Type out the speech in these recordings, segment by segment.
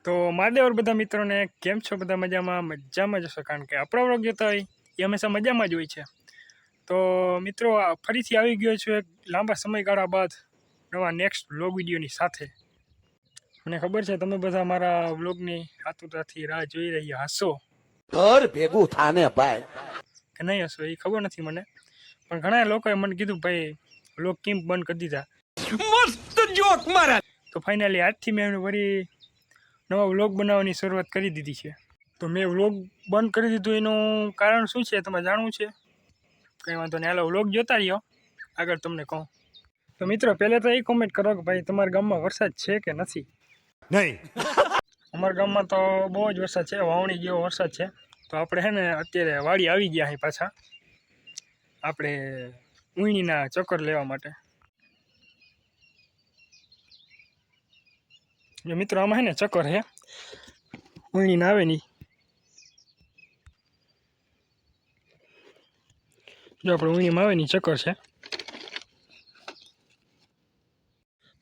તો મહાદેવ બધા મિત્રોને કેમ છો? બધા મજામાં જશો, કારણ કે આપણો વ્લોગ જોતા હોય એ હંમેશા મજામાં જ હોય છે. તો મિત્રો ફરીથી આવી ગયો છું એક લાંબા સમયગાળા બાદ નવા નેક્સ્ટ વ્લોગ વિડીયોની સાથે. મને ખબર છે તમે બધા મારા વ્લોગની આતુરતાથી રાહ જોઈ રહ્યા હશો. ઘર ભેગું થાને ભાઈ કે નહીં હશો એ ખબર નથી મને, પણ ઘણા લોકોએ મને કીધું ભાઈ વ્લોગ કેમ બંધ કરી દીધા. મસ્ત જોક મારા. તો ફાઇનલી આજથી મેં વળી નવા વ્લોગ બનાવવાની શરૂઆત કરી દીધી છે. તો મેં વ્લોગ બંધ કરી દીધું એનું કારણ શું છે તમારે જાણવું છે? કંઈ વાંધો નહીં, હાલો વ્લોગ જોતા રહ્યો, આગળ તમને કહું. તો મિત્રો પહેલે તો એ કોમેન્ટ કરો કે ભાઈ તમારા ગામમાં વરસાદ છે કે નથી? નહીં. અમારા ગામમાં તો બહુ જ વરસાદ છે, વાવણી જેવો વરસાદ છે. તો આપણે છે ને અત્યારે વાડી આવી ગયા અહીં પાછા આપણે ઉઈણીના ચક્કર લેવા માટે. જો મિત્રો આમાં છે ને ચક્કર છે ઉઈણીના આવે નહીં. જો આપણે ઉઈણીમાં આવે નહીં ચક્કર છે.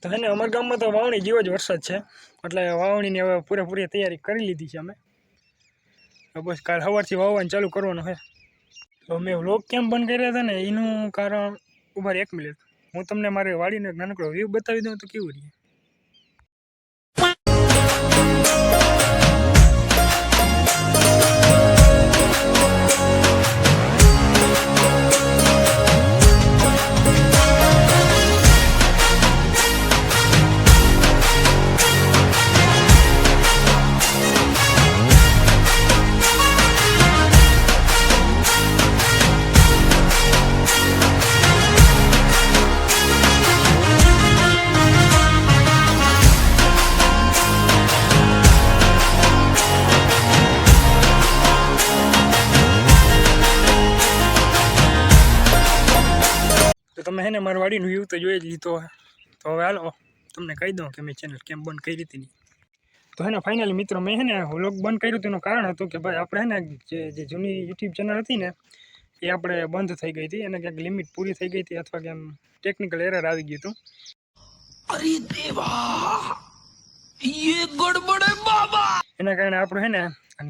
તો હે ને અમારા ગામમાં તો વાવણી જેવો જ વરસાદ છે, એટલે વાવણીની હવે પૂરેપૂરી તૈયારી કરી લીધી છે અમે. બસ કાલ સવારથી વાવવાનું ચાલુ કરવાનું છે. તો મેં વ્લોગ કેમ બંધ કર્યા હતા ને એનું કારણ ઉભા 1 મિનિટ, હું તમને મારી વાડીનો એક નાનકડો વ્યૂ બતાવી દઉં તો કેવું રહે. તમે હે ને મારી વાડીનું વ્યૂ તો જોઈ જ લીધો હોય, તો હવે હાલો તમને કહી દઉં કે મેં ચેનલ કેમ બંધ કરી હતી. તો હે ને ફાઇનલી મિત્રો મેં હે ને વ્લોગ બંધ કર્યું તેનું કારણ હતું કે ભાઈ આપણે હે ને જે જૂની યુટ્યુબ ચેનલ હતી ને એ આપણે બંધ થઈ ગઈ હતી, અને ક્યાંક લિમિટ પૂરી થઈ ગઈ હતી અથવા કેમ ટેકનિકલ એરર આવી ગયું હતું. અરે દેવા, યે ગડબડ હે બાબા. એના કારણે આપણે હે ને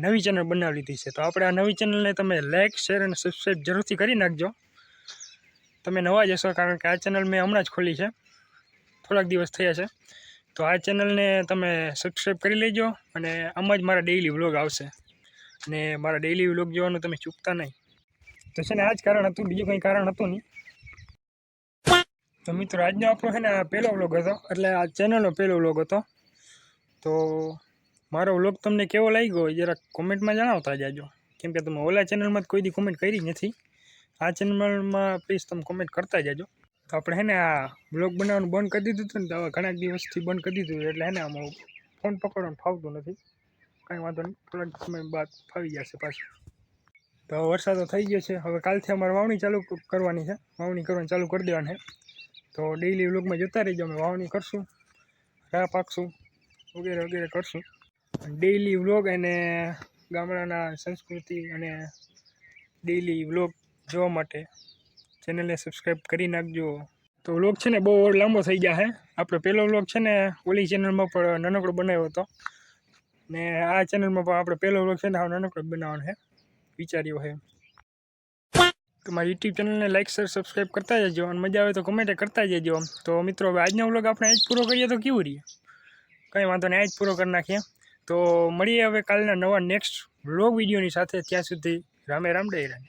નવી ચેનલ બનાવી લીધી છે. તો આપણે આ નવી ચેનલને તમે લાઈક, શેર અને સબસ્ક્રાઈબ જરૂરથી કરી નાખજો. તમે નવા જ હશો, કારણ કે આ ચેનલ મેં હમણાં જ ખોલી છે, થોડાક દિવસ થયા છે. તો આ ચેનલને તમે સબસ્ક્રાઈબ કરી લેજો, અને આમાં જ મારા ડેઇલી વ્લોગ આવશે, અને મારા ડેઇલી વ્લોગ જોવાનું તમે ચૂકતા નહીં. તો છે ને આ જ કારણ હતું, બીજું કંઈ કારણ હતું નહીં. તો મિત્રો આજનો આપણો છે ને આ પહેલો વ્લોગ હતો, એટલે આ ચેનલનો પહેલો વ્લોગ હતો. તો મારો વ્લોગ તમને કેવો લાગ્યો એ જરાક કોમેન્ટમાં જણાવતા જાજો, કેમ કે તમે ઓલા ચેનલમાં કોઈ દી કોમેન્ટ કરી જ નથી. આ ચેનલમાં પ્લીઝ તમે કોમેન્ટ કરતા જાજો. તો આપણે હે ને આ બ્લોગ બનાવવાનું બંધ કરી દીધું હતું ને, તો હવે ઘણા દિવસથી બંધ કરી દીધું, એટલે હે ને આમાં ફોન પકડવાનું ફાવતું નથી. કાંઈ વાંધો નહીં, થોડાક સમય બાદ ફાવી જશે પાછું. તો વરસાદ તો થઈ ગયો છે, હવે કાલથી અમારે વાવણી ચાલુ કરવાની છે, વાવણી કરવાની ચાલુ કરી દેવાની છે. તો ડેઇલી વ્લોગમાં જતા રહીજો, અમે વાવણી કરશું, રાહ પાકશું, વગેરે વગેરે કરશું. ડેઇલી વ્લોગ અને ગામડાના સંસ્કૃતિ અને ડેઇલી વ્લોગ જોવા માટે ચેનલને સબસ્ક્રાઈબ કરી નાખજો. તો વ્લોગ છે ને બહુ લાંબો થઈ ગયા છે. આપણો પહેલો વ્લોગ છે ને ઓલી ચેનલમાં પણ નાનકડો બનાવ્યો હતો, ને આ ચેનલમાં પણ આપણે પહેલો વ્લોગ છે ને નાનકડો બનાવવાનો છે, વિચાર્યો છે. તો મારી યુટ્યુબ ચેનલને લાઈક, શેર, સબસ્ક્રાઈબ કરતા જજો, અને મજા આવે તો કમેન્ટ કરતા જજો. તો મિત્રો હવે આજનો વ્લોગ આપણે આજ પૂરો કરીએ તો કેવું રહીએ? કંઈ વાંધો નહીં, આજ પૂરો કરી નાખીએ. તો મળીએ હવે કાલના નવા નેક્સ્ટ વ્લોગ વિડીયોની સાથે. ત્યાં સુધી રામે રામ, ડેરાને.